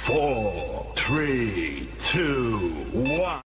4, 3, 2, 1.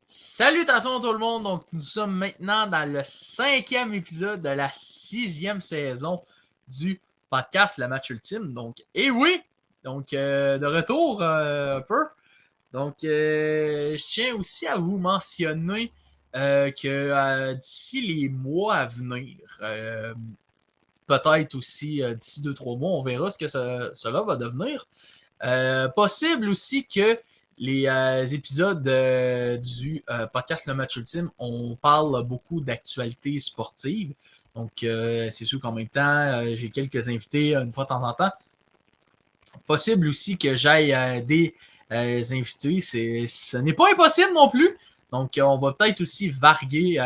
Salutations tout le monde, donc nous sommes maintenant dans le 5e épisode de la 6e saison du podcast Le Match Ultime. Donc, et oui, donc de retour un peu. Donc, je tiens aussi à vous mentionner que d'ici les mois à venir, peut-être aussi d'ici 2-3 mois, on verra ce que cela va devenir. Possible aussi que les épisodes du podcast Le Match Ultime, on parle beaucoup d'actualités sportives. Donc, c'est sûr qu'en même temps, j'ai quelques invités une fois de temps en temps. Possible aussi que j'aille des invités. Ce n'est pas impossible non plus. Donc, on va peut-être aussi varier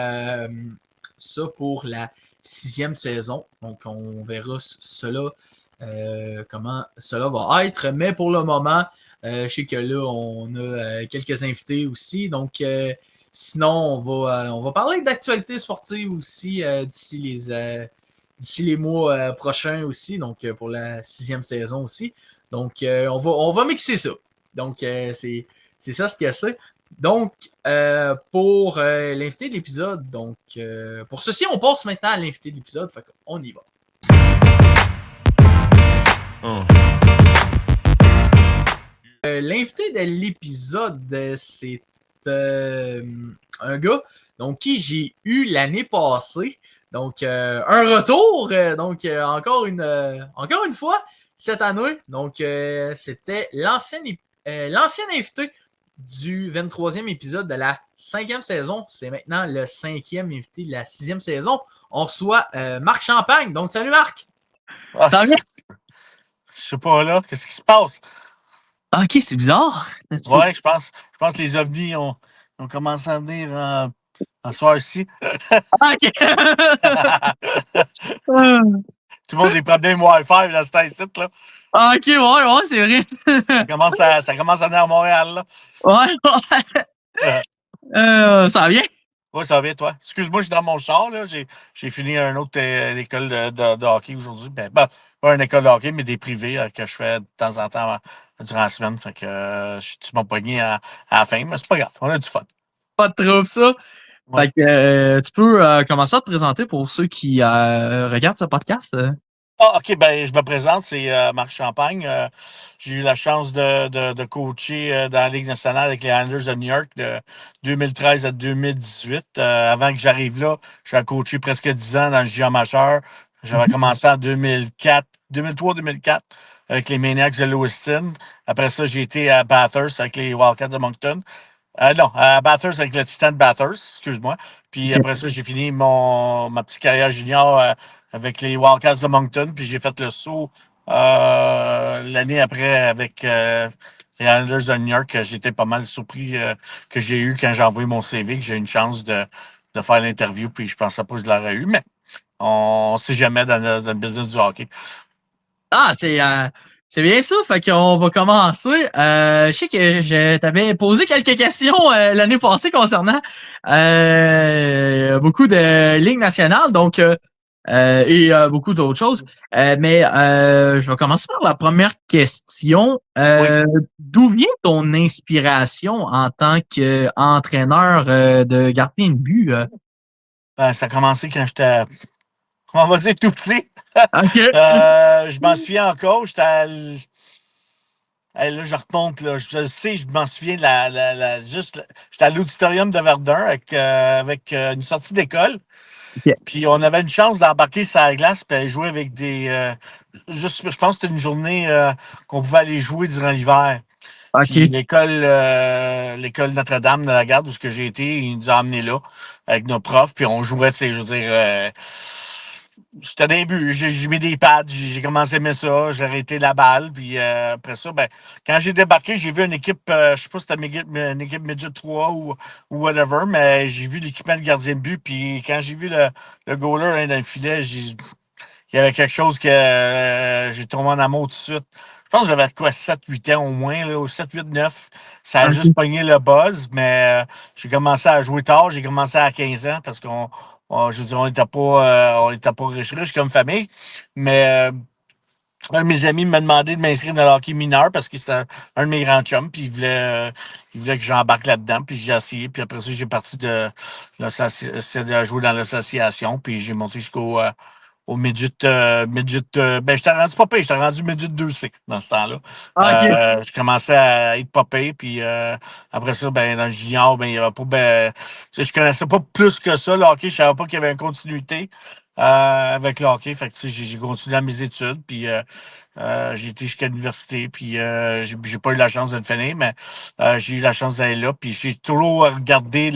ça pour la 6e saison. Donc, on verra cela, comment cela va être. Mais pour le moment, je sais que là, on a quelques invités aussi. Donc, sinon, on va parler d'actualités sportives aussi d'ici les mois prochains aussi. Donc, pour la 6e saison aussi. Donc, on va mixer ça. Donc, c'est ça ce que c'est. Donc, pour l'invité de l'épisode, donc, pour ceci, on passe maintenant à l'invité de l'épisode. Fait qu'on y va. L'invité de l'épisode, c'est un gars donc, qui j'ai eu l'année passée. Donc, un retour. Donc, encore une fois, cette année. Donc, c'était l'ancien invité du 23e épisode de la 5e saison. C'est maintenant le 5e invité de la 6e saison. On reçoit Marc Champagne. Donc, salut Marc! Ah, Ça va bien? je sais pas là, qu'est-ce qui se passe? Ok, c'est bizarre. Ouais, je pense que les ovnis ont commencé à venir en soir-ci. Ok! Tout le monde a des problèmes Wi-Fi dans cet site là. Ok, ouais, c'est vrai. Ça commence à venir à Montréal là. Ouais. Ça va bien? Ouais, ça va bien, toi. Excuse-moi, je suis dans mon char, là. J'ai fini une autre école de hockey aujourd'hui. Pas une école de hockey, mais des privés que je fais de temps en temps durant la semaine. Fait que tu m'as pogné à la fin, mais c'est pas grave. On a du fun. Pas de trouble, ça. Ouais. Fait que tu peux commencer à te présenter pour ceux qui regardent ce podcast. Ah, OK, ben je me présente, c'est Marc Champagne. J'ai eu la chance de coacher dans la Ligue nationale avec les Islanders de New York de 2013 à 2018. Avant que j'arrive là, j'ai coaché presque 10 ans dans le junior majeur. J'avais commencé en 2003-2004 avec les Maniacs de Lewiston. Après ça, j'ai été à Bathurst avec les Wildcats de Moncton. Non, à Bathurst avec le Titan de Bathurst, excuse-moi. Puis après ça, j'ai fini ma petite carrière junior avec les Wildcats de Moncton. Puis j'ai fait le saut l'année après avec les Islanders de New York. J'étais pas mal surpris que j'ai eu quand j'ai envoyé mon CV, que j'ai eu une chance de faire l'interview. Puis je pensais pas que je l'aurais eu. Mais on sait jamais dans le business du hockey. Ah, c'est bien ça. Fait qu'on va commencer. Je sais que je t'avais posé quelques questions l'année passée concernant beaucoup de ligues nationales, donc et beaucoup d'autres choses. Mais je vais commencer par la première question. Oui. D'où vient ton inspiration en tant qu'entraîneur de gardien de but? Ben, ça a commencé quand j'étais, on va dire, tout petit. OK. Je m'en souviens encore. Là, je remonte, là. Je sais, je m'en souviens j'étais à l'auditorium de Verdun avec une sortie d'école. OK. Puis on avait une chance d'embarquer sur la glace et jouer avec je pense que c'était une journée qu'on pouvait aller jouer durant l'hiver. Puis OK. l'école Notre-Dame de la Garde, où j'ai été, ils nous ont amenés là avec nos profs, puis on jouait, tu sais, je veux dire, c'était des buts. J'ai mis des pads, j'ai commencé à aimer ça, j'ai arrêté la balle, puis après ça, ben, quand j'ai débarqué, j'ai vu une équipe, je sais pas si c'était une équipe Midget 3 ou whatever, mais j'ai vu l'équipement de gardien de but, puis quand j'ai vu le goaler hein, dans le filet, il y avait quelque chose que j'ai tombé en amour tout de suite. Je pense que j'avais quoi, 7-8 ans au moins, là, ou 7-8-9. Ça a juste OK. pogné le buzz, mais j'ai commencé à jouer tard. J'ai commencé à 15 ans parce je veux dire, on était pas riches comme famille. Mais un de mes amis m'a demandé de m'inscrire dans le hockey mineur parce que c'était un de mes grands chums, puis il voulait que j'embarque là-dedans, puis j'ai essayé, puis après ça, j'ai parti de jouer dans l'association, puis j'ai monté au ben, j'étais rendu pas pire, j'étais rendu midget 2C dans ce temps-là. OK. Je commençais à être pas pire, puis après ça, ben, dans le junior, ben, il y avait pas, ben, tu sais, je connaissais pas plus que ça, le hockey, je savais pas qu'il y avait une continuité avec le hockey, fait que, tu sais, j'ai continué à mes études, puis j'ai été jusqu'à l'université, puis j'ai pas eu la chance de le finir, mais j'ai eu la chance d'aller là, puis j'ai toujours regardé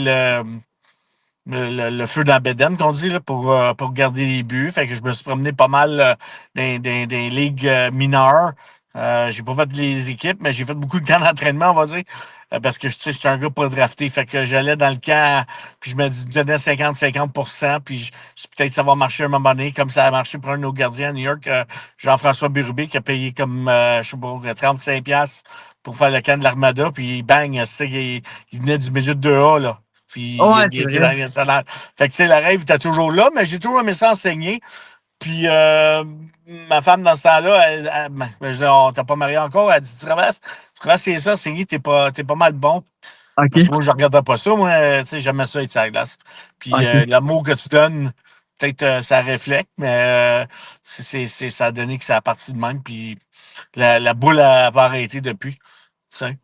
le feu dans la bédaine, qu'on dit, là, pour garder les buts. Fait que je me suis promené pas mal dans ligues mineures. J'ai pas fait les équipes, mais j'ai fait beaucoup de camps d'entraînement, on va dire. Parce que tu sais, j'étais un gars pas drafté. Fait que j'allais dans le camp, puis je me donnais 50-50%, puis peut-être ça va marcher un moment donné, comme ça a marché pour un de nos gardiens à New York, Jean-François Bérubé, qui a payé comme, je sais pas, 35$ pour faire le camp de l'Armada, puis bang, c'est il venait du milieu de 2A, là. Puis Ouais, il c'est était vrai. dans les nationales. Fait que, tu sais, le rêve était toujours là, mais j'ai toujours aimé ça enseigner. Puis ma femme, dans ce temps-là, ben, je dis, on t'a pas marié encore. Elle dit, tu travailles c'est ça, enseigner, t'es pas mal bon. Parce que OK. moi, je regardais pas ça. Moi, tu sais, j'aimais ça être sur la glace. Puis OK. l'amour que tu donnes, peut-être ça reflète, mais ça a donné que ça a parti de même. Puis la boule a pas arrêté depuis. Tu sais.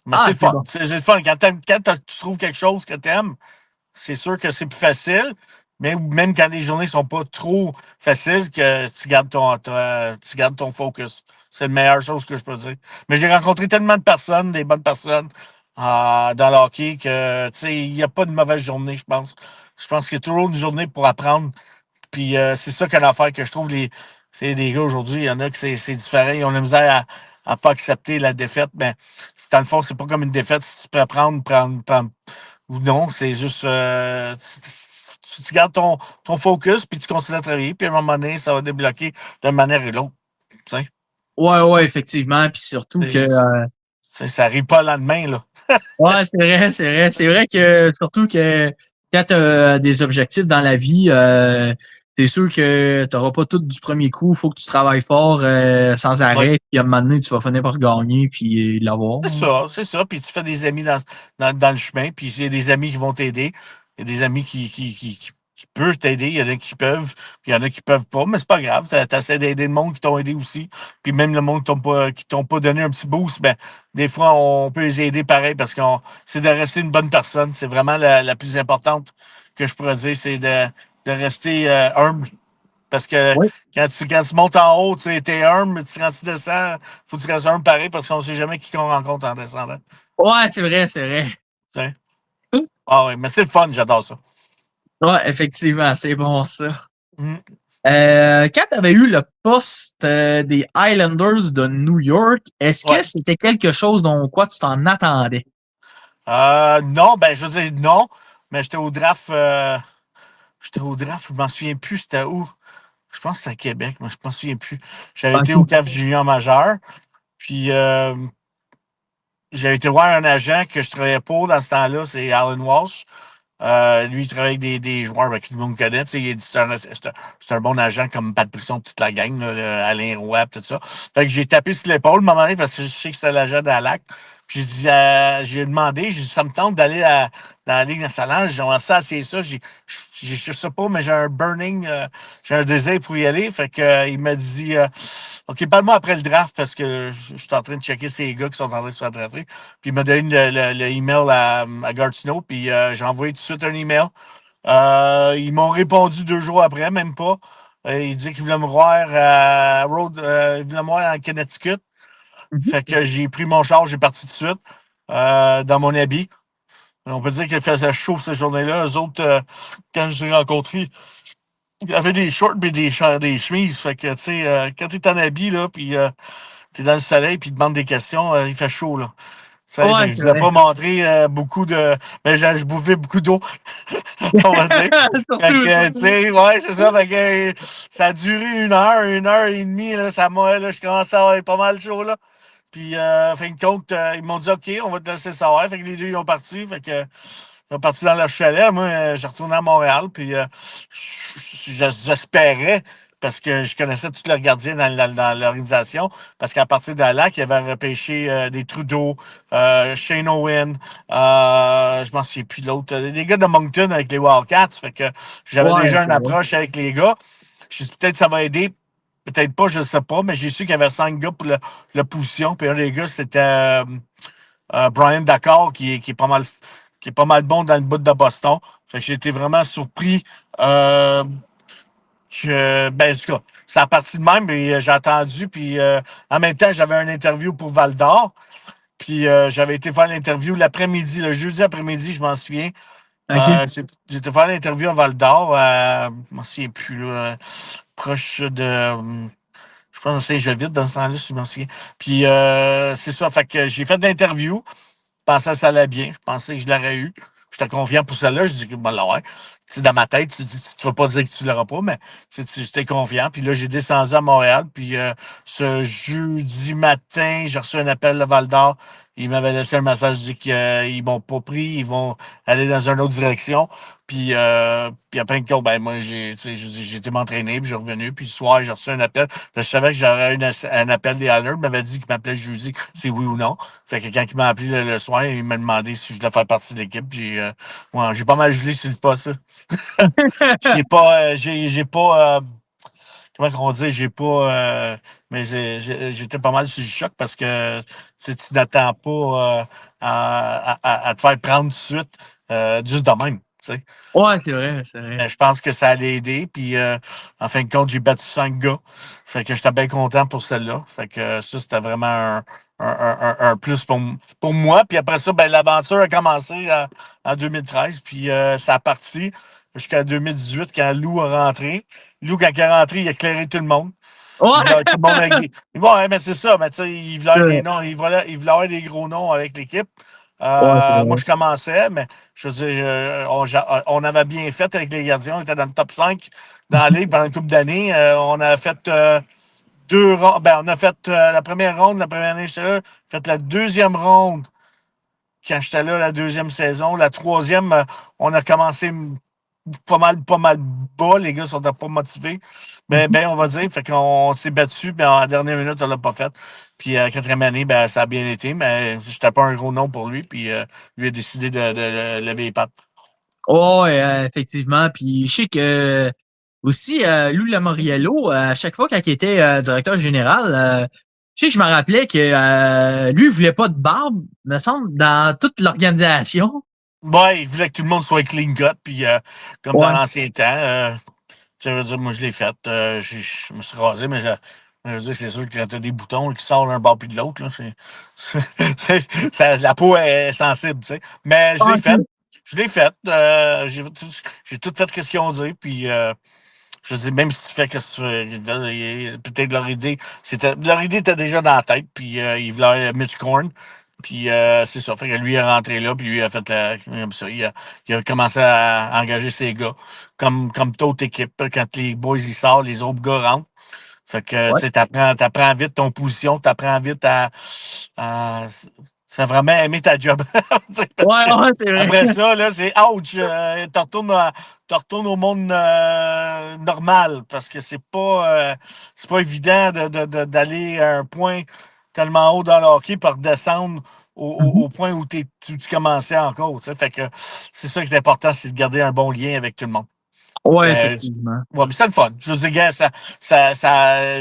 Mais c'est Ah, le c'est fun. bon. C'est le fun. Quand tu trouves quelque chose que tu aimes, c'est sûr que c'est plus facile, mais même quand les journées sont pas trop faciles, que tu gardes ton focus. C'est la meilleure chose que je peux dire. Mais j'ai rencontré tellement de personnes, des bonnes personnes, dans le hockey que, tu sais, il n'y a pas de mauvaise journée, je pense. Je pense qu'il y a toujours une journée pour apprendre. Puis c'est ça qu'une affaire que je trouve c'est des gars aujourd'hui, il y en a que c'est différent. Ils ont la misère à pas accepter la défaite. Mais dans le fond, c'est pas comme une défaite. Si tu peux prendre ou non, c'est juste tu gardes ton focus, puis tu continues à travailler, puis à un moment donné, ça va débloquer d'une manière ou l'autre. Tu sais. Ouais, ouais, effectivement. Puis surtout que. Ça arrive pas le lendemain, là. Ouais, c'est vrai, c'est vrai. C'est vrai que surtout que quand tu as des objectifs dans la vie, c'est sûr que tu n'auras pas tout du premier coup. Il faut que tu travailles fort sans Oui. arrêt. Puis à un moment donné, tu vas finir par gagner puis l'avoir. C'est ça, c'est ça. Puis tu fais des amis dans le chemin, puis il y a des amis qui vont t'aider. Il y a des amis qui peuvent t'aider. Il y en a qui peuvent, puis il y en a qui peuvent pas, mais c'est pas grave. Tu essaies d'aider le monde qui t'ont aidé aussi. Puis même le monde qui t'ont pas donné un petit boost, ben, des fois, on peut les aider pareil parce que c'est de rester une bonne personne. C'est vraiment la plus importante que je pourrais dire, c'est de rester humble. Parce que Oui. quand tu montes en haut, tu es humble, mais quand tu descends, faut que tu restes humble pareil parce qu'on ne sait jamais qui qu'on rencontre en descendant. Ouais, c'est vrai, c'est vrai. Tu sais. Ah oui, mais c'est le fun, j'adore ça. Ouais, effectivement, c'est bon ça. Mhm. Quand tu avais eu le poste des Highlanders de New York, est-ce Ouais. que c'était quelque chose dont quoi tu t'en attendais? Non, ben je veux dire non, mais j'étais au draft. Je m'en souviens plus, c'était où? Je pense que c'était à Québec, mais je m'en souviens plus. J'avais été au OK. CAF junior majeur, puis j'avais été voir un agent que je travaillais pour dans ce temps-là, c'est Alan Walsh. Lui, il travaille avec des joueurs que tout le monde connaît. C'est un bon agent comme Pat Brisson, toute la gang, là, Alain Roy, tout ça. Fait que j'ai tapé sur l'épaule, à un moment donné, parce que je sais que c'était l'agent d'Alac. Puis j'ai demandé, j'ai dit, ça me tente d'aller dans la Ligue nationale. J'ai dit, ça, c'est ça. Je sais pas, mais j'ai un désir pour y aller. Fait que, il m'a dit, OK, parle-moi après le draft parce que je suis en train de checker ces gars qui sont en train de se faire drafter. Puis il m'a donné le email à Gatineau, puis j'ai envoyé tout de suite un email. Ils m'ont répondu 2 jours après, même pas. Il dit qu'ils voulaient me voir à Road, ils voulaient me voir en Connecticut. Mhm. Fait que j'ai pris mon char, j'ai parti tout de suite dans mon habit. On peut dire qu'il faisait chaud cette journée-là. Eux autres, quand je les ai rencontrés, il y avait des shorts et des chemises. Fait que, tu sais, quand t'es en habit, là, puis t'es dans le soleil, puis ils te demandent des questions, il fait chaud, là. Tu sais, fait Ouais, que je c'est ne voulais vrai. pas montrer beaucoup de. Mais je buvais beaucoup d'eau, on va dire. Fait Surtout. que, tu sais, ouais, c'est ça. Fait que ça a duré une heure et demie, là. Ça m'a, là, je commençais à avoir pas mal chaud, là. Puis, fin de compte, ils m'ont dit, OK, on va te laisser savoir. Fait que les deux, ils ont parti. Fait que, ils sont partis dans leur chalet. Moi, j'ai retourné à Montréal. Puis, j'espérais, parce que je connaissais tous leurs gardiens dans l'organisation, parce qu'à partir de là, ils avaient repêché des Trudeau, Shane Owen, je m'en souviens plus de l'autre, des gars de Moncton avec les Wildcats. Fait que j'avais Ouais, déjà une c'est vrai. approche avec les gars. Je me suis dit, peut-être que ça va aider. Peut-être pas, je ne sais pas, mais j'ai su qu'il y avait 5 gars pour la position. Puis un des gars, c'était Brian Dakar, qui est pas mal bon dans le bout de Boston. Fait que j'ai été vraiment surpris ben, en tout cas, c'est à partir de même, mais j'ai attendu. Puis en même temps, j'avais une interview pour Val d'Or. Puis j'avais été faire l'interview l'après-midi, le jeudi après-midi, je m'en souviens. OK. J'ai été faire l'interview à Val d'Or, je m'en souviens plus, là, proche de. Je pense que c'est Saint-Jovite dans ce temps-là, si je m'en souviens. Puis c'est ça, fait que j'ai fait l'interview. Je pensais que ça allait bien. Je pensais que je l'aurais eu. J'étais confiant pour celle-là. Je dis que bon, là, ouais. Tu sais, dans ma tête, tu ne vas pas dire que tu ne l'auras pas, mais j'étais confiant. Puis là, j'ai descendu à Montréal. Puis ce jeudi matin, j'ai reçu un appel de Val d'Or. Ils m'avaient laissé un message dit qu'ils ne m'ont pas pris. Ils vont aller dans une autre direction. Puis après, ben, moi, j'ai été m'entraîner, puis j'ai revenu. Puis le soir, j'ai reçu un appel. Je savais que j'aurais eu un appel des Hallers. Il m'avait dit qu'il m'appelait jeudi, c'est oui ou non. Fait que quand il m'a appelé le soir, il m'a demandé si je voulais faire partie de l'équipe. Ouais, j'ai pas mal gelé sur le pas ça. J'ai pas comment on dit, j'ai pas mais j'étais pas mal sur le choc parce que tu n'attends pas à te faire prendre tout de suite juste de même. Tu sais. Ouais, c'est vrai, c'est vrai. Je pense que ça allait aider. Puis, en fin de compte, j'ai battu 5 gars. Fait que j'étais bien content pour celle-là. Fait que ça, c'était vraiment un plus pour moi. Puis après ça, ben, l'aventure a commencé en 2013. Puis ça a parti jusqu'à 2018 quand Lou a rentré. Lou, quand il est rentré, il a éclairé tout le monde. Il Ouais, voulait tout le monde avec des. Ouais, mais c'est ça. Mais tu sais, il voulait avoir c'est des vrai. noms. Il voulait avoir des gros noms avec l'équipe. Ouais, c'est Moi, vrai. je commençais, mais je veux dire, on avait bien fait avec les gardiens. On était dans le top 5 dans la Ligue pendant une couple d'années. On a fait deux rondes. Ben, on a fait la première ronde, la première année, j'étais là. Fait la deuxième ronde quand j'étais là, la deuxième saison. La troisième, on a commencé pas mal bas. Les gars sont pas motivés. Mhm. Ben, on va dire. Fait qu'on s'est battu, mais en la dernière minute, on l'a pas fait. Puis la quatrième année, ben, ça a bien été, mais j'étais pas un gros nom pour lui. Puis lui a décidé de lever les pattes. Ouais, effectivement. Puis je sais que aussi, Lou Lamoriello, à chaque fois quand il était directeur général, je sais que je me rappelais que lui, il voulait pas de barbe, me semble, dans toute l'organisation. Ouais, il voulait que tout le monde soit clean cut. Puis comme dans Ouais. l'ancien temps, ça veut dire, moi, je l'ai fait. Je me suis rasé, mais je veux dire, c'est sûr que quand tu as des boutons qui sortent d'un bord puis de l'autre, là, la peau est sensible, tu sais. Mais je Ah, l'ai fait. ok. Je l'ai fait. J'ai tout fait ce qu'ils ont dit. Puis, je sais, même si tu fais que peut-être leur idée était déjà dans la tête. Puis, ils voulaient Mitch Korn. Puis, c'est ça. Fait que lui est rentré là. Puis, lui a fait comme ça. Il a commencé à engager ses gars. Comme toute équipe. Quand les boys ils sortent, les autres gars rentrent. Fait que, tu Ouais. sais, t'apprends vite ton position, t'apprends vite à ça vraiment aimer ta job. Parce Ouais, que ouais, c'est vrai. après ça, là, c'est ouch, tu retournes au monde normal parce que c'est pas évident d'aller à un point tellement haut dans le hockey pour redescendre Mhm. au point où tu commençais encore. Tu sais. Fait que c'est ça qui est important, c'est de garder un bon lien avec tout le monde. Ouais, Euh, effectivement. ouais, mais c'est le fun. Je veux dire, gars,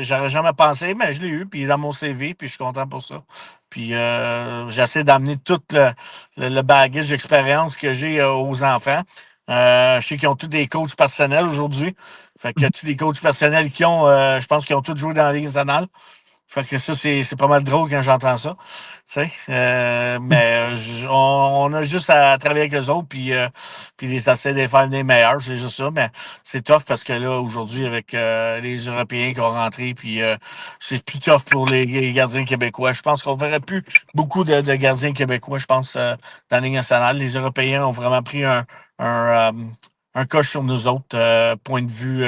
j'aurais jamais pensé, mais je l'ai eu, puis il est dans mon CV, puis je suis content pour ça. Puis j'essaie d'amener tout le bagage d'expérience que j'ai aux enfants. Je sais qu'ils ont tous des coachs personnels aujourd'hui. Fait que tous des coachs personnels qui ont, je pense qu'ils ont tous joué dans la Ligue nationale. Fait que ça, c'est pas mal drôle quand j'entends ça. Tu sais, mais on a juste à travailler avec eux autres, puis les essayer de les faire des meilleurs, c'est juste ça. Mais c'est tough parce que là, aujourd'hui, avec les Européens qui ont rentré, puis c'est plus tough pour les gardiens québécois. Je pense qu'on verrait plus beaucoup de gardiens québécois, je pense, dans la Ligue nationale. Les Européens ont vraiment pris un, un coche sur nous autres, point de vue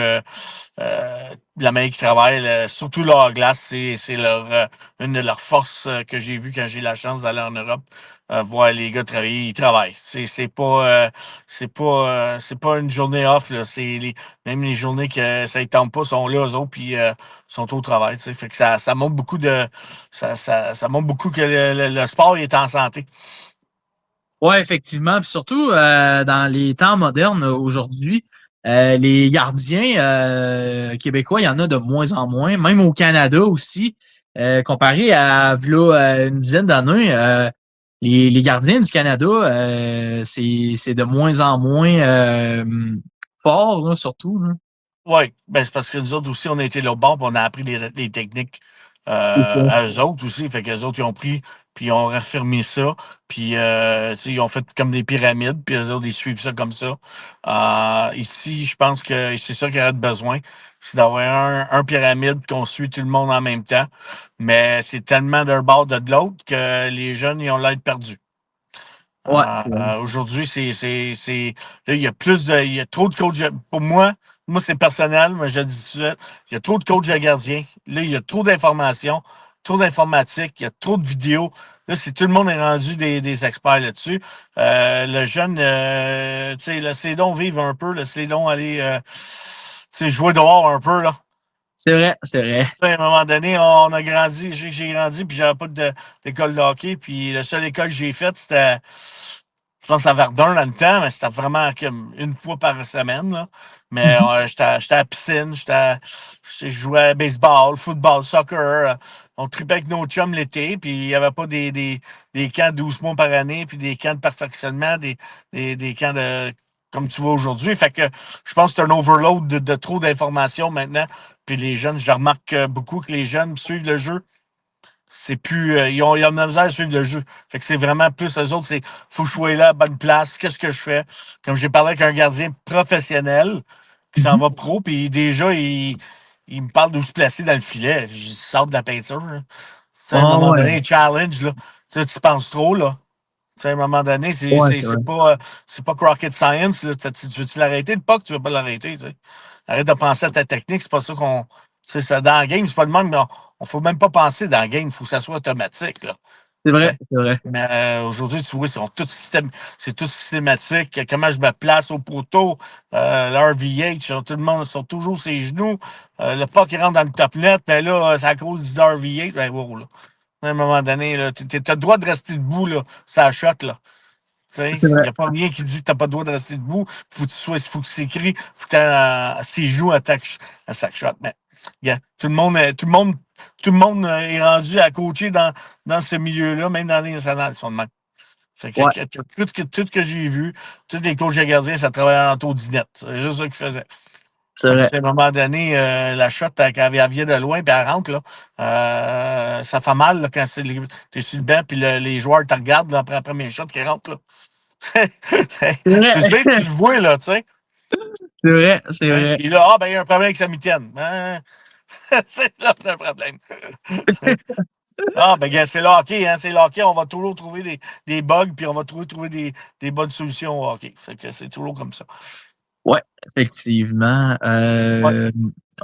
de la manière qu'ils travaillent. Surtout leur glace, c'est une de leurs forces que j'ai vues quand j'ai eu la chance d'aller en Europe. Voir les gars travailler, ils travaillent. C'est pas une journée off. Là. Même les journées que ça ne tente pas sont là, eux autres, puis sont au travail. T'sais. Fait que ça montre beaucoup ça montre beaucoup que le sport est en santé. Ouais, effectivement. Puis surtout, dans les temps modernes aujourd'hui, les gardiens québécois, il y en a de moins en moins, même au Canada aussi. Comparé à v'là, une dizaine d'années, les gardiens du Canada, c'est de moins en moins fort, là, surtout. Là. Oui, ben c'est parce que nous autres aussi, on a été là bord, puis on a appris les techniques C'est ça. à eux autres aussi. Fait qu'eux autres, ils ont pris, puis ils ont raffermi ça. Puis tu sais, ils ont fait comme des pyramides, puis eux autres, ils suivent ça comme ça. Ici, je pense que c'est ça qu'il y a de besoin. C'est d'avoir un pyramide qu'on suit tout le monde en même temps. Mais c'est tellement d'un bord de l'autre que les jeunes, ils ont l'air perdus. Ouais, c'est vrai. Aujourd'hui, là, il y a trop de coachs. Pour moi, c'est personnel, mais je le dis tout de suite, il y a trop de coachs de gardiens. Là, il y a trop d'informations, trop d'informatique, il y a trop de vidéos. Là, tout le monde est rendu des experts là-dessus. Le jeune, tu sais, laissez donc vivre un peu, laissez donc aller, tu sais, jouer dehors un peu, là. C'est vrai, c'est vrai. À un moment donné, on a grandi, j'ai grandi, puis j'avais pas d'école de hockey. Puis la seule école que j'ai faite, c'était, je pense, à Verdun dans le temps, mais c'était vraiment comme une fois par semaine. Là. Mais Mhm. j'étais à la piscine, je jouais à baseball, football, soccer. On tripait avec nos chums l'été, puis il n'y avait pas des camps de 12 mois par année, puis des camps de perfectionnement, des camps de comme tu vois aujourd'hui. Fait que je pense que c'est un overload de trop d'informations maintenant. Puis les jeunes, je remarque beaucoup que les jeunes suivent le jeu. C'est plus. Ils ont de la misère à suivre le jeu. Fait que c'est vraiment plus eux autres, c'est faut que je sois là à bonne place. Qu'est-ce que je fais? Comme j'ai parlé avec un gardien professionnel qui s'en Mhm. va pro, puis déjà, il me parle d'où se placer dans le filet. Je sors de la peinture. Là. Tu sais, à un Ah moment ouais, donné, challenge, là. Tu penses trop, là. Tu sais, à un moment donné, ouais, c'est vrai. c'est pas rocket science. Là. Tu veux-tu l'arrêter? Le puck, tu veux pas l'arrêter. Tu sais. Arrête de penser à ta technique. C'est pas ça qu'on. Tu sais, dans le game, c'est pas le même. On faut même pas penser dans le game. Il faut que ça soit automatique. Là. C'est Tu vrai, sais. c'est vrai. Mais aujourd'hui, tu vois, c'est tout systématique. Comment je me place au poteau, l'RVH, tout le monde sont toujours ses genoux. Le puck qui rentre dans le top net, mais là, c'est à cause du RVH. Ben, wow, là. À un moment donné, tu as le droit de rester debout, là, ça shot, là. Il C'est vrai. n'y a pas rien qui dit que tu n'as pas le droit de rester debout. Faut que c'est écrit, faut que tu aies ses joues à chaque shot. Mais, yeah, tout le monde est rendu à coacher dans ce milieu-là, même dans les nationales, ils sont de même. Fait Ouais, tout ce que j'ai vu, tous les coachs de gardiens, ça travaillait en taux d'Inette. C'est juste ça qu'ils faisaient. c'est Fait que, vrai. à un moment donné, la shot, quand elle vient de loin, puis elle rentre, là, ça fait mal là, quand tu es sur le banc, puis les joueurs te regardent là, après la première shot qui rentre. Là. C'est vrai. Tu sais, tu le vois, là, tu sais. C'est vrai, c'est Hein? vrai. Puis là, ben, il y a un problème avec sa mitaine. Hein? C'est là le problème. Ben, gars, c'est le hockey, hein? C'est le hockey, on va toujours trouver des bugs, puis on va toujours trouver des bonnes solutions au hockey. Fait que c'est toujours comme ça. Ouais, effectivement. Ouais,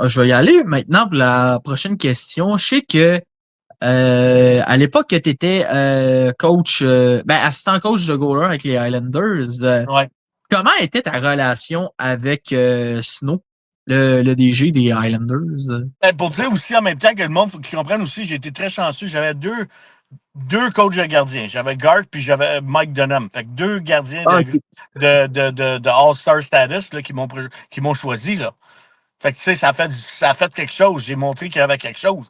Je vais y aller maintenant pour la prochaine question. Je sais que à l'époque que tu étais coach, assistant coach de goaler avec les Highlanders, ouais. comment était ta relation avec Snow, le DG des Highlanders? Ben, pour dire aussi, en même temps que le monde, faut qu'ils comprennent aussi, j'ai été très chanceux. J'avais deux coachs de gardiens. J'avais Gart puis j'avais Mike Dunham. Fait que deux gardiens Ah, ok. de All-Star status là, qui m'ont choisi. Là. Fait que tu sais, ça a fait quelque chose. J'ai montré qu'il y avait quelque chose.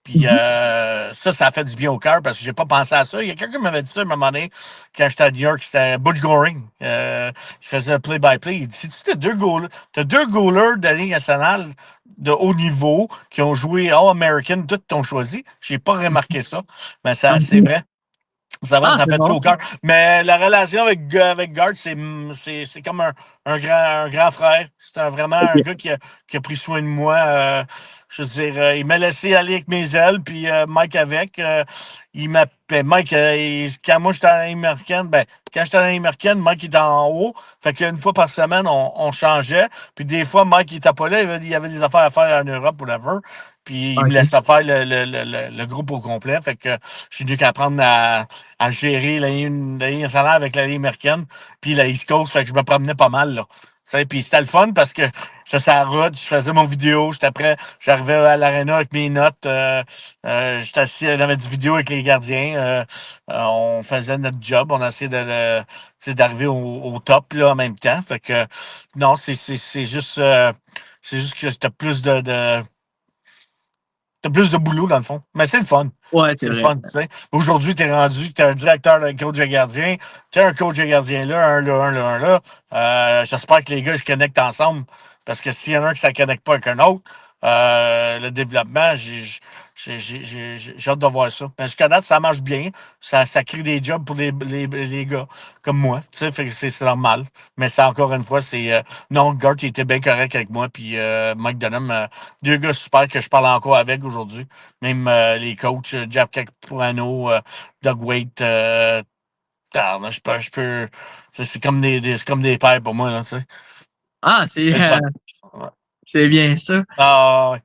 Puis ça a fait du bien au cœur parce que j'ai pas pensé à ça. Il y a quelqu'un qui m'avait dit ça à un moment donné, quand j'étais à New York, c'était Butch Goring. Il faisait un play-by-play. Il dit, si tu as deux goalers de la Ligue nationale de haut niveau qui ont joué All-American, tous t'ont choisi. J'ai pas remarqué ça. Mais c'est vrai. Ça C'est fait bon. chaud au cœur. Mais la relation avec Gart, c'est comme un grand frère. C'est vraiment un gars qui a pris soin de moi. Je veux dire, il m'a laissé aller avec mes ailes, puis Mike avec. Mike, quand moi j'étais en Ligue américaine, quand j'étais en Ligue américaine, Mike était en haut. Fait qu'une fois par semaine, on changeait. Puis des fois, Mike il était pas là, il y avait des affaires à faire en Europe ou whatever. Puis il me OK. laissait faire le groupe au complet. Fait que j'ai dû qu'apprendre à gérer la ligne nationale avec la ligne américaine, puis la East Coast, fait que je me promenais pas mal, là. Puis c'était le fun parce que j'étais sur la route, je faisais mon vidéo, j'étais prêt, j'arrivais à l'aréna avec mes notes, j'étais assis dans ma vidéo avec les gardiens, on faisait notre job, on essayait d'arriver au top là, en même temps. Fait que non, c'est juste que t'as plus de boulot, dans le fond. Mais c'est le fun. Ouais, c'est C'est le vrai. fun, tu sais. Aujourd'hui, t'es rendu, t'es un directeur, un coach de gardien. T'as un coach de gardien là, un là, un là, un là. J'espère que les gars se connectent ensemble. Parce que s'il y en a un qui ne se connecte pas avec un autre, le développement, j'ai hâte de voir ça. Mais jusqu'à date, ça marche bien. Ça crée des jobs pour les gars comme moi. Tu sais, fait que c'est normal. Mais c'est encore une fois, non, Gart, il était bien correct avec moi. Puis Mike Dunham, deux gars super que je parle encore avec aujourd'hui. Même les coachs, Jeff Capurano, Doug Waite, c'est comme c'est comme des pères pour moi, là, tu sais. C'est C'est le fun. Ouais. c'est bien ça. Ah, ouais.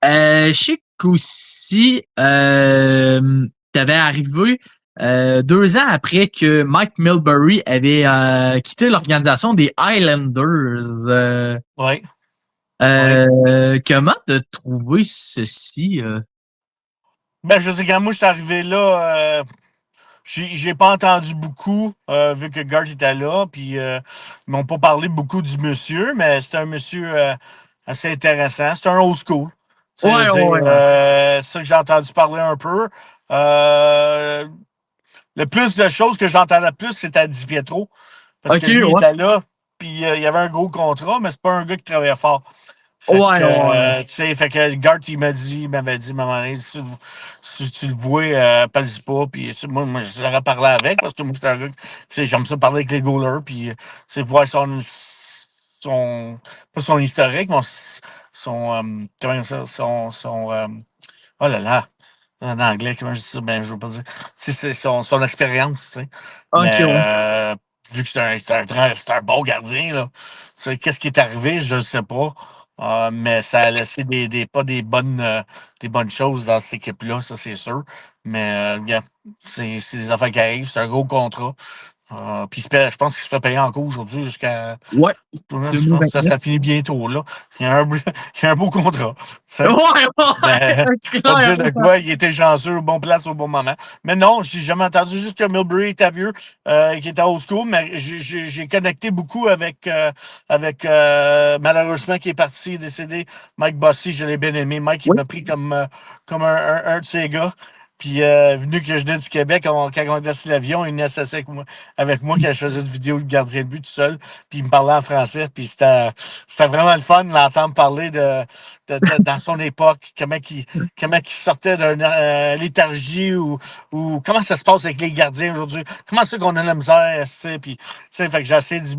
Je sais qu'aussi, t'avais arrivé 2 ans après que Mike Milbury avait quitté l'organisation des Highlanders. Ouais. Ouais. Comment t'as trouvé ceci? Je sais, quand moi, je suis arrivé là, j'ai pas entendu beaucoup, vu que Gart était là, puis ils m'ont pas parlé beaucoup du monsieur, mais c'est un monsieur assez intéressant. C'est un old school. Tu sais, je veux Ouais, dire, ouais, ouais. c'est ça que j'ai entendu parler un peu. Euh, le plus de choses que j'entendais plus, c'était à Di Pietro, parce Ok, que lui, il ouais. était là, puis il avait un gros contrat, mais c'est pas un gars qui travaillait fort. Fait Ouais, que, ouais. tu sais, fait que Gart, il m'avait dit, à un moment donné, si tu le vois, parle-y pas. Puis, tu sais, moi, je l'aurais parlé avec, parce que moi, j'étais un gars, tu sais, j'aime ça parler avec les goalers, puis, tu sais, voir pas son historique, mais comment oh là là, en anglais, comment je dis ça? Je veux pas dire. Tu sais, c'est son expérience, tu sais. Ok, Mais ouais. vu que c'est un bon gardien, là, tu sais, qu'est-ce qui est arrivé, je ne sais pas. Mais ça a laissé pas des bonnes choses dans cette équipe-là, ça c'est sûr. Mais regarde, c'est des affaires qui arrivent, c'est un gros contrat. Puis je pense qu'il se fait payer encore aujourd'hui jusqu'à. Ouais, Je pense que 2029. ça finit bientôt, là. Il y a un beau contrat. Tu sais. Ouais, Mais, ouais, pas dire de clairement. quoi, il était chanceux au bon place au bon moment. Mais non, j'ai jamais entendu juste que Milbury était vieux, qui était old school, mais j'ai connecté beaucoup avec malheureusement, qui est parti, décédé, Mike Bossy, je l'ai bien aimé. Mike, il Oui. m'a pris comme un de ses gars. Puis, venu que je venais du Québec, quand on était sur l'avion, il venait s'asseoir avec moi quand je faisais une vidéo de gardien de but tout seul. Puis, il me parlait en français. Puis, c'était vraiment le fun de l'entendre parler dans son époque, comment il sortait d'une léthargie ou comment ça se passe avec les gardiens aujourd'hui. Comment c'est qu'on a la misère, tu sais. Puis, tu sais, fait que j'ai essayé de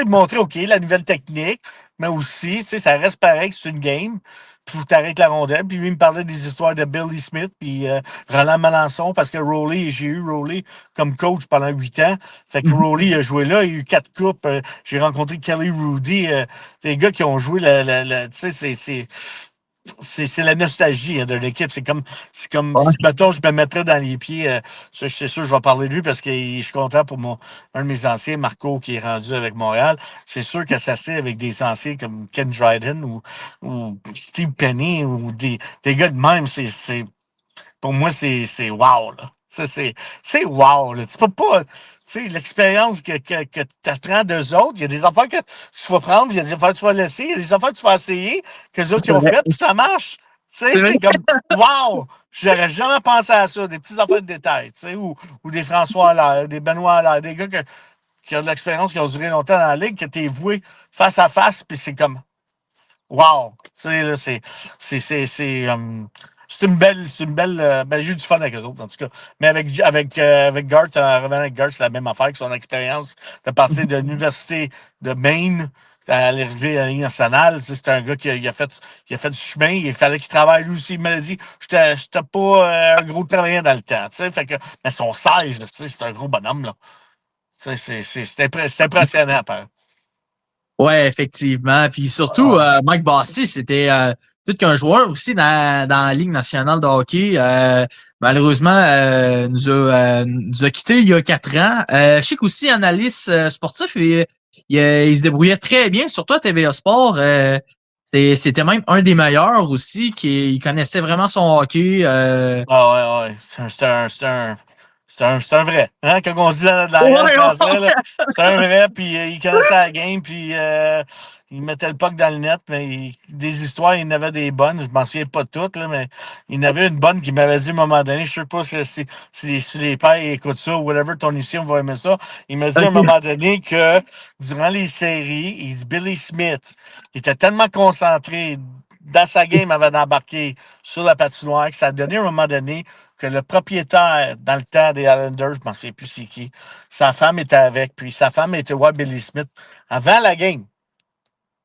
montrer, OK, la nouvelle technique, mais aussi, tu sais, ça reste pareil que c'est une game. Puis tu arrêtes la rondelle. Puis lui, il me parlait des histoires de Billy Smith, puis Roland Melançon, parce que j'ai eu Rowley comme coach pendant 8 ans. Fait que Rowley a joué là, il a eu 4 coupes. J'ai rencontré Kelly Rudy, des gars qui ont joué tu sais, c'est la nostalgie, hein, de l'équipe. C'est comme Ouais. si, mettons, je me mettrais dans les pieds. C'est sûr, je vais parler de lui parce que je suis content pour un de mes anciens, Marco, qui est rendu avec Montréal. C'est sûr que ça c'est avec des anciens comme Ken Dryden ou Steve Penny ou des gars de même. Pour moi, c'est wow, là. Ça, c'est wow, là. Tu peux pas. Tu sais, l'expérience que tu apprends d'eux autres, il y a des affaires que tu vas prendre, il y a des affaires que tu vas laisser, il y a des affaires que tu vas essayer, que les autres C'est ils ont vrai. fait, puis ça marche. Tu sais, c'est comme, wow! J'aurais jamais pensé à ça, des petites affaires de détails, tu sais, ou des François Allaire, des Benoît Allaire, des gars qui ont de l'expérience, qui ont duré longtemps dans la ligue, que t'es voué face à face, puis c'est comme, wow! Tu sais, là, c'est une belle, ben, j'ai eu du fun avec eux autres, en tout cas. Mais avec Gart, en revenant avec Gart, c'est la même affaire que son expérience de partir de l'université de Maine à l'arrivée à la Ligue nationale. Tu sais, c'est un gars qui il a fait du chemin, il fallait qu'il travaille lui aussi. Il m'a dit, j'étais pas un gros travaillant dans le temps, tu sais. Fait que, mais son 16, tu sais, c'est un gros bonhomme, là. Tu sais, c'est impressionnant, par. Ouais, effectivement. Puis surtout, Mike Bossy, c'était tout qu'un joueur aussi dans la Ligue nationale de hockey. Malheureusement, nous a quittés il y a 4 ans. Je sais qu'aussi, analyste sportif, il se débrouillait très bien, surtout à TVA Sport. C'était même un des meilleurs aussi, il connaissait vraiment son hockey. Ah ouais, ouais. C'est un vrai. Hein? Quand on se dit dans Ouais, l'arrière français, là, ouais. c'est un vrai, puis il connaissait la game, puis il mettait le puck dans le net, mais des histoires, il en avait des bonnes. Je m'en souviens pas de toutes, là, mais il y en avait une bonne qui m'avait dit à un moment donné, je sais pas si les pères écoutent ça ou whatever, ton ici, on va aimer ça. Il m'a dit à un OK. moment donné que durant les séries, il dit Billy Smith, il était tellement concentré dans sa game avant d'embarquer sur la patinoire, que ça a donné à un moment donné que le propriétaire, dans le temps des Islanders, je ne m'en souviens plus c'est qui, sa femme était avec, puis sa femme était voir Billy Smith avant la game.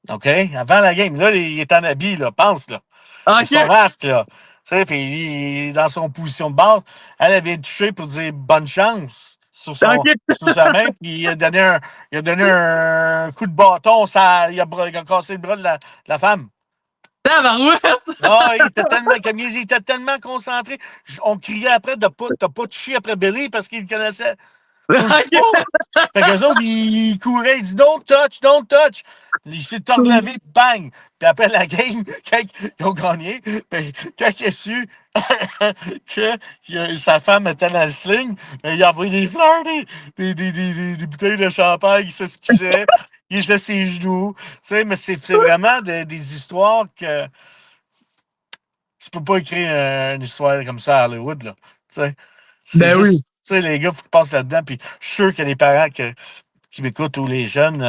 OK? Avant la game. Là, il est en habit, là, pense, là. Et son OK. masque, là. Tu sais, puis il est dans son position de base. Elle vient de toucher pour dire bonne chance OK. sur sa main, puis il a donné un coup de bâton, il a cassé le bras de la femme. Tabarouette! Ah, il était tellement, comme il était tellement concentré. On criait après de pas toucher après Billy parce qu'il le connaissait. Touche OK. pas! Fait qu'eux autres, ils couraient, ils disaient don't touch, don't touch. Il s'est relevé, bang! Puis après la game, quand ils ont gagné, ben, quand il a su que sa femme était dans le sling, ben, il a envoyé des fleurs, des bouteilles de champagne, il s'excusait, il était ses genoux. Tu sais, mais c'est vraiment des histoires que tu peux pas écrire une histoire comme ça à Hollywood, là. Tu sais, c'est Ben oui. juste, tu sais, les gars, il faut qu'ils passent là-dedans. Puis je suis sûr que les parents qui m'écoutent ou les jeunes,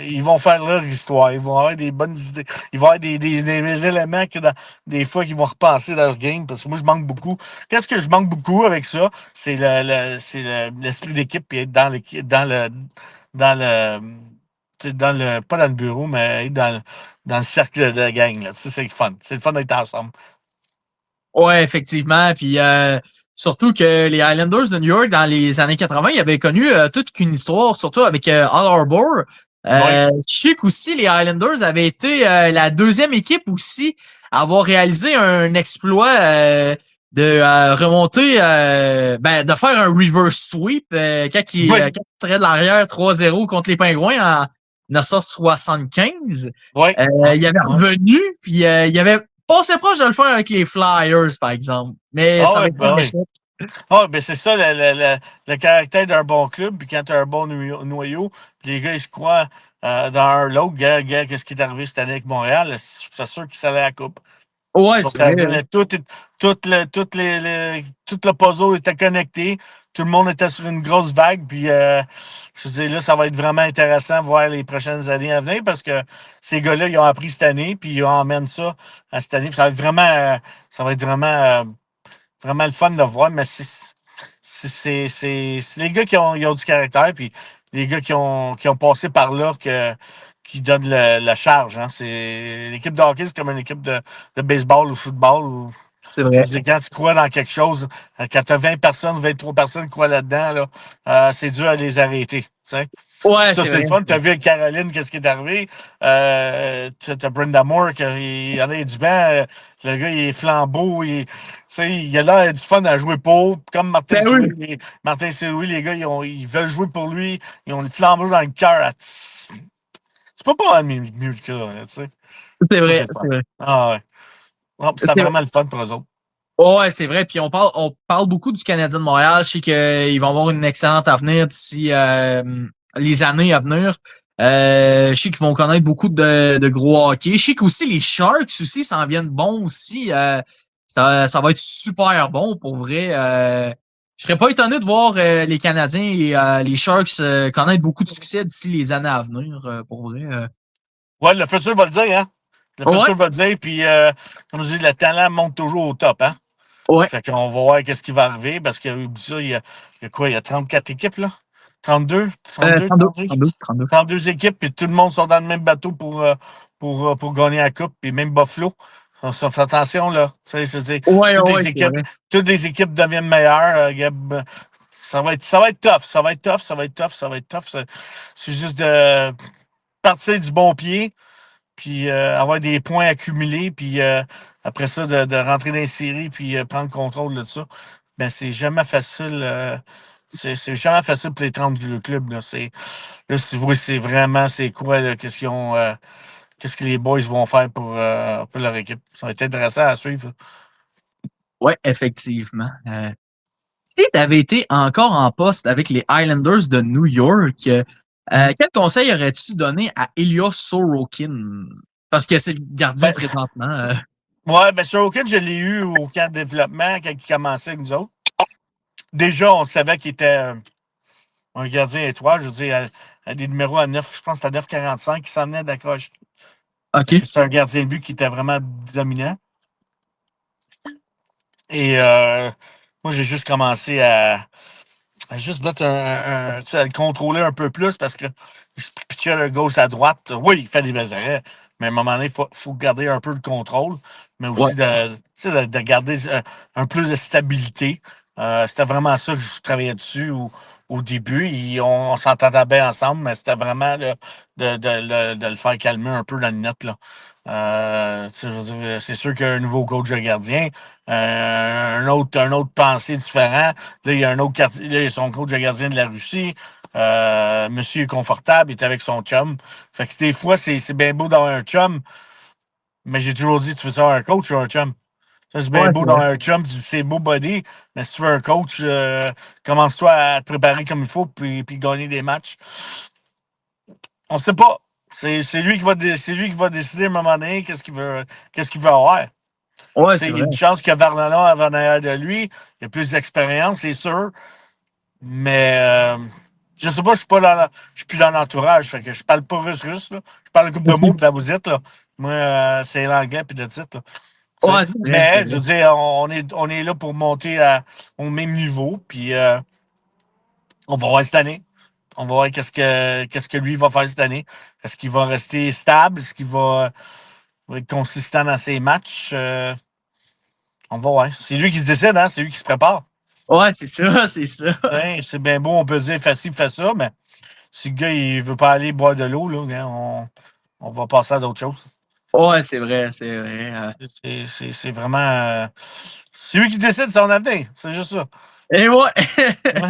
ils vont faire leur histoire. Ils vont avoir des bonnes idées. Ils vont avoir des éléments que des fois qu'ils vont repenser dans leur game. Parce que moi, je manque beaucoup. Qu'est-ce que je manque beaucoup avec ça? C'est l'esprit d'équipe puis être dans le tu sais, pas dans le bureau, mais être dans le cercle de la gang. Là. Tu sais, c'est le fun. C'est le fun d'être ensemble. Ouais, effectivement. Puis surtout que les Highlanders de New York, dans les années 80, ils avaient connu toute une histoire, surtout avec Al Harbour. Oui. Je sais qu'aussi les Highlanders avaient été la deuxième équipe aussi à avoir réalisé un exploit de remonter, de faire un reverse sweep Oui. quand ils tiraient de l'arrière 3-0 contre les Pingouins en 1975. Oui. Ouais. Il avait revenu, puis il avait passé proche de le faire avec les Flyers, par exemple. Mais Ah ça oui, avait été ben un oui. échec. Ah, ben c'est ça le caractère d'un bon club. Puis quand tu as un bon noyau, puis les gars, ils se croient dans un l'autre. Gars, qu'est-ce qui est arrivé cette année avec Montréal? Je suis sûr qu'ils allaient à la coupe. Ouais, Ils c'est sont vrai. arrivés, tout le puzzle était connecté. Tout le monde était sur une grosse vague. Puis, je veux dire, là, ça va être vraiment intéressant de voir les prochaines années à venir parce que ces gars-là, ils ont appris cette année. Puis, ils emmènent ça à cette année. Puis ça va être vraiment le fun de voir. Mais c'est les gars ils ont du caractère. Puis, les gars qui ont passé par là qui donnent la charge. Hein. L'équipe de hockey, c'est comme une équipe de baseball ou football. C'est Je vrai. veux dire, quand tu crois dans quelque chose, quand tu as 20 personnes, 23 personnes qui croient là-dedans, là, c'est dur à les arrêter. Tu sais. Ouais, Ça, c'est c'est vrai. le fun. Tu as vu avec Caroline, qu'est-ce qui est arrivé. Tu as Brenda Moore, il y en a du banc. Le gars, il est flambeau. Tu sais, il a l'air du fun à jouer pour. Comme Martin Ben oui. Saint-Louis. Martin Saint-Louis, les gars, ils veulent jouer pour lui. Ils ont le flambeau dans le cœur. Tu peux pas avoir mieux que ça, là, tu sais. C'est Ça, c'est vrai. le fun. C'est vrai. Ah ouais. Ah, c'était C'est vrai. vraiment le fun pour eux autres. Ouais, c'est vrai. Puis on parle beaucoup du Canadien de Montréal. Je sais qu'ils vont avoir une excellente avenir d'ici les années à venir. Je sais qu'ils vont connaître beaucoup de gros hockey. Je sais qu'aussi les Sharks aussi s'en viennent bons aussi. Ça va être super bon pour vrai. Je serais pas étonné de voir les Canadiens et les Sharks connaître beaucoup de succès d'ici les années à venir, pour vrai. Ouais, le futur va le dire, hein? Le Ouais, futur va le dire, puis comme je dis, le talent monte toujours au top, hein? ouais. Fait qu'on va voir qu'est-ce qui va arriver, parce que ça, il y a quoi? Il y a 34 équipes, là? 32? 32, 32, 32? 32, 32. 32 équipes, puis tout le monde sont dans le même bateau pour gagner la coupe, puis même Buffalo. On fait attention, là. Tu sais, Ouais, ouais, c'est vrai. toutes les équipes deviennent meilleures. Gab. Ça va être tough. Ça va être tough. Ça va être tough. Ça va être tough. C'est juste de partir du bon pied, puis avoir des points accumulés, puis après ça, de rentrer dans les séries, puis prendre contrôle de ça. Ben, c'est jamais facile. C'est jamais facile pour les 30 clubs. Là, si vous voyez, c'est vraiment, c'est quoi, là, qu'est-ce que les boys vont faire pour leur équipe. Ça va être intéressant à suivre. Ouais, effectivement. Si tu avais été encore en poste avec les Islanders de New York, quel conseil aurais-tu donné à Ilya Sorokin? Parce que c'est le gardien Ben, présentement. ouais, ben Sorokin, je l'ai eu au camp de développement quand il commençait avec nous autres. Déjà, on savait qu'il était un gardien étoile. Je veux dire, à des numéros à 9, je pense que c'était à 9,45 qui s'en venait d'accrocher. OK. C'est un gardien de but qui était vraiment dominant. Et moi, j'ai juste commencé à juste mettre tu sais, à le contrôler un peu plus parce que je pitchais de gauche à droite. Oui, il fait des belles arrêts, mais à un moment donné, il faut garder un peu le contrôle, mais Ouais. aussi tu sais, de garder un plus de stabilité. C'était vraiment ça que je travaillais dessus au début. On s'entendait bien ensemble, mais c'était vraiment là, de le faire calmer un peu dans le net. Là. Tu sais, je veux dire, c'est sûr qu'il y a un nouveau coach de gardien, un autre pensée différent. Là, il y a un autre là, il y a son coach de gardien de la Russie. Monsieur est confortable, il est avec son chum. Fait que des fois, c'est bien beau d'avoir un chum, mais j'ai toujours dit, tu veux savoir un coach ou un chum? Ça, c'est bien Ouais, beau c'est vrai. d'avoir un chum, c'est beau body, mais si tu veux un coach, commence-toi à te préparer comme il faut puis gagner des matchs. On sait pas. C'est lui c'est lui qui va décider à un moment donné qu'est-ce qu'il veut avoir. Ouais, Tu sais, c'est il y a vrai. une chance que Verlanon avant derrière de lui. Il a plus d'expérience, c'est sûr. Mais je sais pas, je suis plus dans l'entourage. Fait que je parle pas russe, là. Je parle un couple de mots OK. de la bousette, là. Moi, c'est l'anglais puis de titre, là. Tu sais. Ouais, c'est vrai, c'est Mais je vrai. veux dire, on est là pour monter au même niveau. Puis on va voir cette année. On va voir qu'est-ce que lui va faire cette année. Est-ce qu'il va rester stable? Est-ce qu'il va être consistant dans ses matchs? On va voir. C'est lui qui se décide, hein? C'est lui qui se prépare. Ouais, c'est ça, c'est ça. Hein, c'est bien beau, on peut se dire facile, fait ça, mais si le gars il veut pas aller boire de l'eau, là, hein, on va passer à d'autres choses. Ouais, c'est vrai, c'est vrai. C'est vraiment. C'est lui qui décide de son avenir. C'est juste ça. Et ouais. Ouais,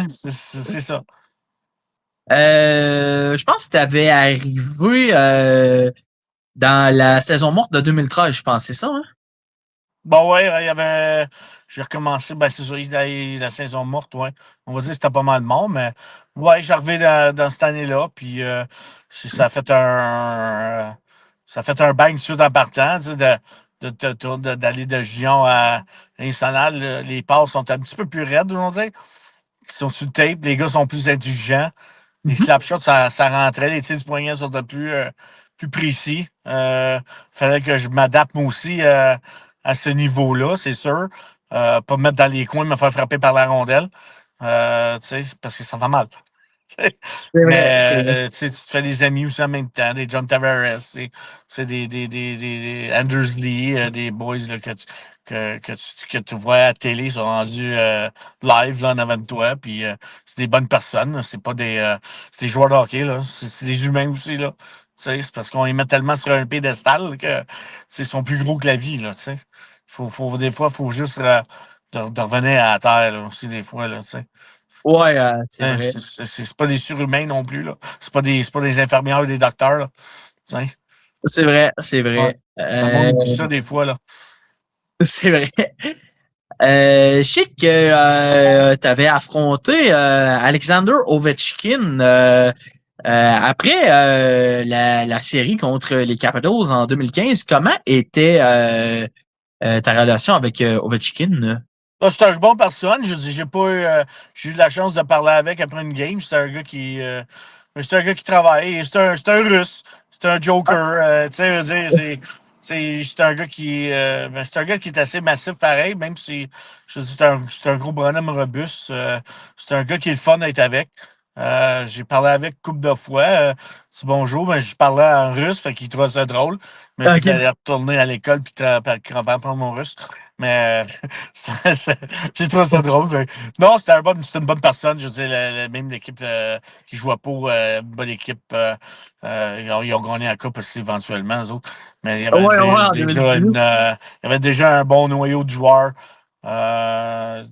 c'est ça. Je pense que tu avais arrivé dans la saison morte de 2013, je pense, c'est ça, hein? Bon, ouais, il y avait. J'ai recommencé, ben, c'est ça, la saison morte, ouais. On va dire que c'était pas mal de monde, mais ouais, j'ai arrivé dans cette année-là, puis ça a fait un bang suite en partant, tu sais, d'aller de Gion à National. Les passes sont un petit peu plus raides, on va dire. Ils sont sur le tape, les gars sont plus intelligents. Les Mhm. slapshots, ça rentrait. Les tirs du poignet sont plus précis. Fallait que je m'adapte moi aussi à ce niveau-là, c'est sûr. Pas me mettre dans les coins, me faire frapper par la rondelle. Tu sais, parce que ça va mal. C'est vrai, c'est Mais vrai. tu sais, tu te fais des amis aussi en même temps, des John Tavares, des Anders Lee, des boys là, que tu vois à la télé, sont rendus live là, en avant de toi. Puis c'est des bonnes personnes, là, c'est des joueurs de hockey, là. C'est des humains aussi. Là. Tu sais, c'est parce qu'on les met tellement sur un piédestal là, que tu sais, ils sont plus gros que la vie. Là, tu sais. Des fois, il faut juste de revenir à la terre là, aussi, des fois. Là, tu sais. Ouais, c'est Hein, vrai. c'est pas des surhumains non plus, là. C'est pas des infirmières ou des docteurs, là. Hein? C'est vrai, c'est Ouais. vrai. Le monde oublie ça des fois, là. C'est vrai. Je sais que tu avais affronté Alexander Ovechkin. Après la série contre les Capitals en 2015, comment était ta relation avec Ovechkin? Là, c'est un bon personne. Je dis, j'ai pas eu, j'ai eu de la chance de parler avec après une game. C'est un gars c'est un gars qui travaille. C'est un Russe. C'est un joker. Tu sais, je veux dire, c'est un gars c'est un gars qui est assez massif pareil, même si, je dis, c'est un gros bonhomme robuste. C'est un gars qui est le fun d'être avec. J'ai parlé avec une couple de fois. C'est bonjour, mais je parlais en russe, fait qu'il trouvait ça drôle. Il m'a dit qu'il Ok. allait retourner à l'école puis apprendre mon russe. Mais j'ai trouvé ça drôle. Non, c'était une bonne personne. Je veux dire, même l'équipe qui jouait pour, bonne équipe. Ils ont gagné la Coupe aussi éventuellement, eux autres. Mais Ouais, ouais, en 2018. il y avait déjà un bon noyau de joueurs.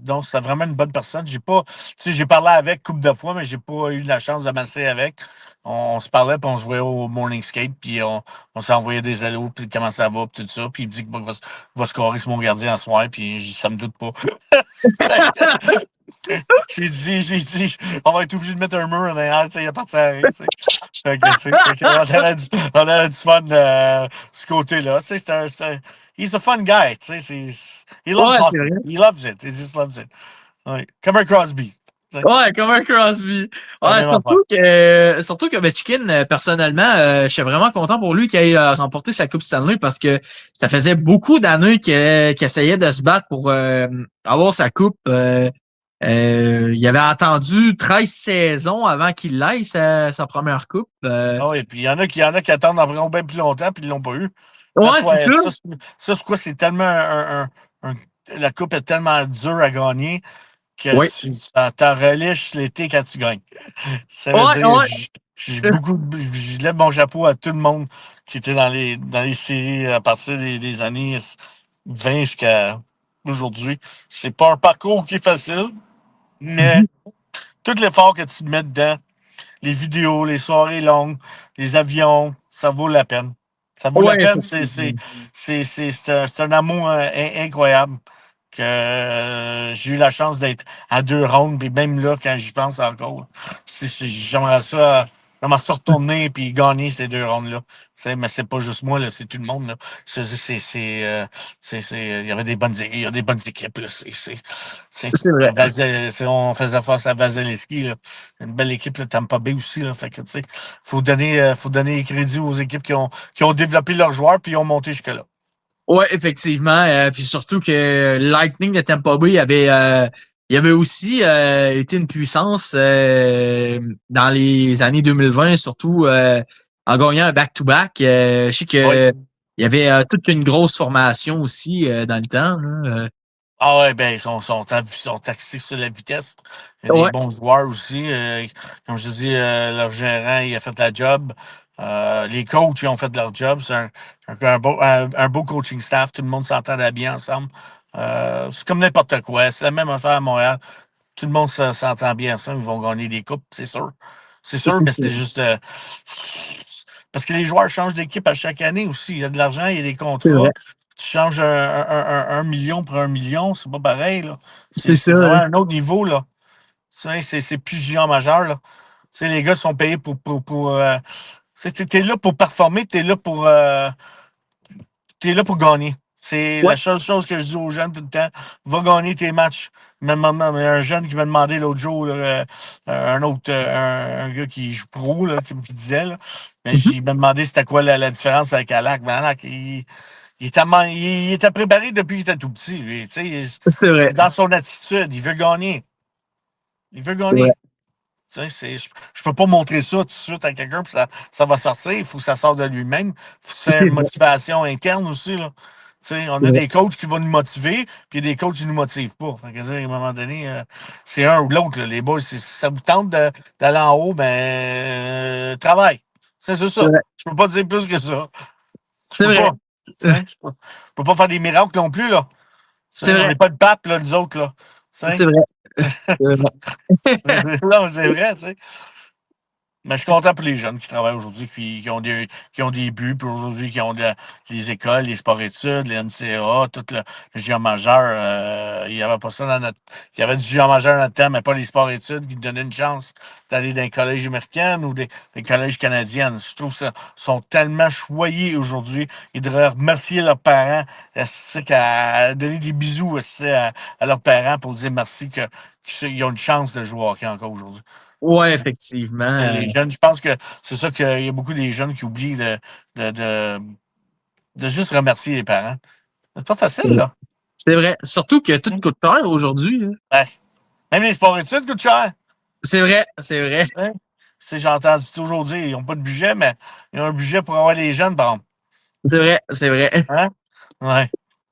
Donc, c'était vraiment une bonne personne. J'ai parlé avec couple de fois, mais j'ai pas eu la chance de masser avec. On se parlait, puis on se voyait au morning skate, puis on s'est envoyé des hellos, puis comment ça va, puis tout ça. Puis il me dit qu'il va scorer sur mon gardien ce soir, puis ça me doute pas. J'ai dit, on va être obligé de mettre un mur en arrière, tu sais, il a parti à rien, tu sais. Fait que, on avait du fun de ce côté-là. Tu sais, he's a fun guy, tu sais. He loves Ouais, c'est hockey. vrai. He loves it. He just loves it. Ouais. Comme un Crosby. Tu sais, Ouais, comme un Crosby. c'est la Ouais, même affaire. surtout que Ovechkin, personnellement, je suis vraiment content pour lui qu'il ait remporté sa Coupe Stanley parce que ça faisait beaucoup d'années qu'il essayait de se battre pour avoir sa coupe. Il avait attendu 13 saisons avant qu'il l'aille, sa première coupe. Ah oui, puis il y en a qui attendent environ bien plus longtemps, puis ils l'ont pas eu. Ouais, c'est ça. C'est quoi, c'est tellement la coupe est tellement dure à gagner que Oui. tu t'en reliches l'été quand tu gagnes. Ça veut Ouais, dire, ouais. je lève mon chapeau à tout le monde qui était dans les séries à partir des années 20 jusqu'à aujourd'hui. C'est pas un parcours qui est facile, mais Mhm. tout l'effort que tu mets dedans, les vidéos, les soirées longues, les avions, ça vaut la peine. Ça vaut la Ouais, peine. effectivement. C'est un amour incroyable que j'ai eu la chance d'être à 2 rondes, et même là, quand j'y pense encore, j'aimerais ça retourner et gagner ces 2 rondes-là. Mais c'est pas juste moi, là, c'est tout le monde. Là. Il y avait il y a des bonnes équipes. Là. C'est vrai. On faisait face à Vasilevski. Là. Une belle équipe, là, Tampa Bay aussi. Là, fait que, faut donner crédit aux équipes qui ont développé leurs joueurs puis ont monté jusque-là. Ouais, effectivement. Puis surtout que Lightning de Tampa Bay il avait aussi été une puissance dans les années 2020, surtout en gagnant un back-to-back. Je sais Oui. que il y avait toute une grosse formation aussi dans le temps. Là. Ah ouais, ben, sont axés sur la vitesse. Il y a des Ouais, bons joueurs aussi. Comme je dis, leur gérant, il a fait la job. Les coachs, ils ont fait leur job. C'est un beau coaching staff. Tout le monde s'entendait bien ensemble. C'est comme n'importe quoi. C'est la même affaire à Montréal. Tout le monde s'entend bien ensemble. Ils vont gagner des coupes, c'est sûr. C'est c'est sûr, mais c'est juste... parce que les joueurs changent d'équipe à chaque année aussi. Il y a de l'argent, il y a des c'est vrai. contrats. Tu changes un million pour 1 million, c'est pas pareil, là. C'est ça. C'est vraiment Hein. un autre niveau, là. Tu sais, c'est plus géant majeur, là. Tu sais, les gars sont payés t'es là pour performer, t'es là pour gagner. C'est Ouais. la seule chose que je dis aux jeunes tout le temps. Va gagner tes matchs. Même un jeune qui m'a demandé l'autre jour, là, un gars qui joue pro, là, qui disait, là, mais Mhm. il m'a demandé c'était quoi la différence avec Alak. Mais Alak, il était préparé depuis qu'il était tout petit. Lui, tu sais, C'est vrai. c'est dans son attitude. Il veut gagner. Il veut C'est vrai. gagner. Tu sais, je peux pas montrer ça tout de suite à quelqu'un, puis ça va sortir. Il faut que ça sorte de lui-même. Il faut se faire C'est une vrai. motivation interne aussi. Là. Tu sais, on C'est a vrai. des coachs qui vont nous motiver, puis des coachs qui nous motivent pas. Fait que, à un moment donné, c'est un ou l'autre. Là. Les boys, si ça vous tente d'aller en haut, ben, travaille. C'est C'est ça. vrai. Je peux pas dire plus que ça. Je C'est peux vrai. pas. Tu sais, je peux pas faire des miracles non plus, là. Tu C'est sais, on vrai. n'est pas de pape, là, nous autres, là. Tu sais, C'est vrai. C'est vrai. non, c'est vrai, tu sais. Mais je suis content pour les jeunes qui travaillent aujourd'hui, qui ont des buts, puis aujourd'hui qui ont les écoles, les sports-études, les NCA, tout le géant majeur. Il n'y avait pas ça dans notre. Il y avait du géant majeur dans notre temps, mais pas les sports-études qui donnaient une chance d'aller dans les collèges américains ou des collèges canadiens. Je trouve que sont tellement choyés aujourd'hui. Ils devraient remercier leurs parents, à donner des bisous à leurs parents pour dire merci qu'ils ont une chance de jouer au hockey encore aujourd'hui. Ouais, effectivement. Les jeunes, je pense que c'est ça qu'il y a beaucoup des jeunes qui oublient de, de, de juste remercier les parents. C'est pas facile, là. C'est vrai. Surtout que tout coûte cher aujourd'hui. Hein. Ouais. Même les sports-études coûtent cher. C'est vrai, c'est vrai. Hein? J'ai entendu toujours dire, ils n'ont pas de budget, mais ils ont un budget pour avoir les jeunes, par exemple. C'est vrai, c'est vrai. Hein? Ouais.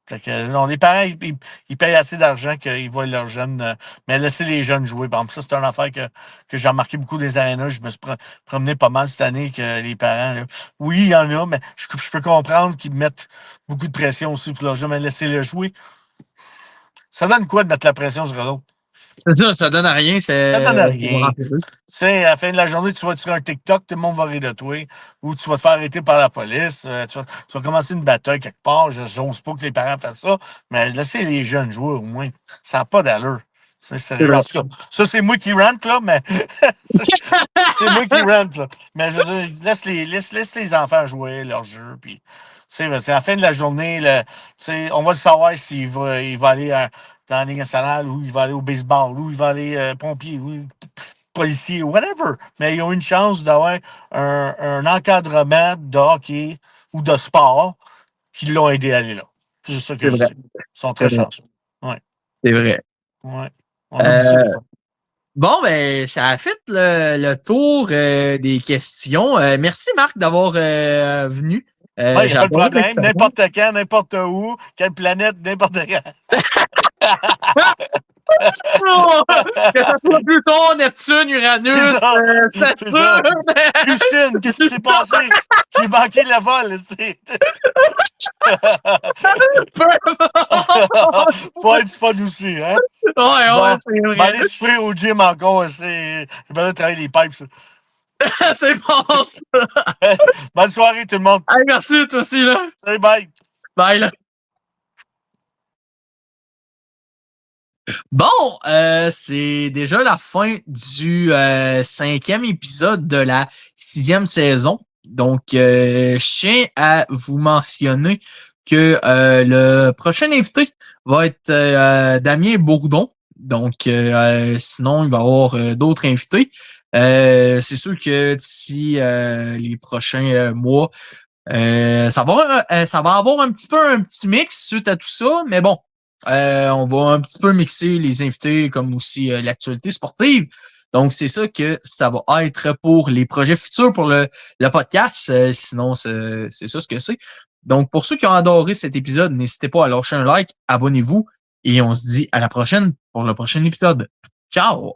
Fait que, non, les parents, ils payent assez d'argent qu'ils voient leurs jeunes. Mais laisser les jeunes jouer. Par exemple, ça, c'est une affaire que j'ai remarqué beaucoup des arénas. Je me suis promené pas mal cette année que les parents. Là, oui, il y en a, mais je peux comprendre qu'ils mettent beaucoup de pression aussi pour leurs jeunes. Mais laisser-les jouer. Ça donne quoi de mettre la pression sur eux autres? C'est ça donne à rien. Ça donne rien. Tu sais, à la fin de la journée, tu vas sur un TikTok, tout le monde va rire de toi, ou tu vas te faire arrêter par la police, tu vas commencer une bataille quelque part. J'ose pas que les parents fassent ça, mais laissez les jeunes jouer au moins. Ça n'a pas d'allure. C'est vrai. En tout cas, ça, c'est moi qui rentre, là, mais c'est moi qui rentre, là. Mais je veux dire, laisse les enfants jouer leur jeu, puis c'est à la fin de la journée, on va savoir il va aller dans la Ligue nationale, ou il va aller au baseball, ou il va aller pompier, ou policier, whatever. Mais ils ont une chance d'avoir un encadrement de hockey ou de sport qui l'ont aidé à aller là. C'est ça que je dis. Ils sont très chanceux. Ouais. C'est vrai. Ouais. On a dit ça des fois. Bon, ben, ça a fait le tour des questions. Merci, Marc, d'avoir venu. Il n'y a pas de problème. l'expérience. N'importe quand, n'importe où, quelle planète, n'importe quand. Que ça soit Pluton, Neptune, Uranus, c'est sûr. Christine, qu'est-ce qui s'est passé? J'ai manqué le vol. Faut être fun aussi, hein? Ouais, c'est vrai. Aller souffrir au gym encore, j'ai besoin de travailler les pipes, ça. C'est bon, ça. Bonne soirée, tout le monde. Hey, merci, toi aussi, là. Salut, bye. Bye, là. Bon, c'est déjà la fin du 5e épisode de la 6e saison. Donc, je tiens à vous mentionner que le prochain invité va être Damien Bourdon. Donc, sinon, il va y avoir d'autres invités. C'est sûr que d'ici les prochains mois, ça va avoir un petit mix suite à tout ça, mais bon, on va un petit peu mixer les invités comme aussi l'actualité sportive. Donc, c'est ça que ça va être pour les projets futurs pour le podcast. Sinon, c'est ça ce que c'est. Donc, pour ceux qui ont adoré cet épisode, n'hésitez pas à lâcher un like, abonnez-vous et on se dit à la prochaine pour le prochain épisode. Ciao!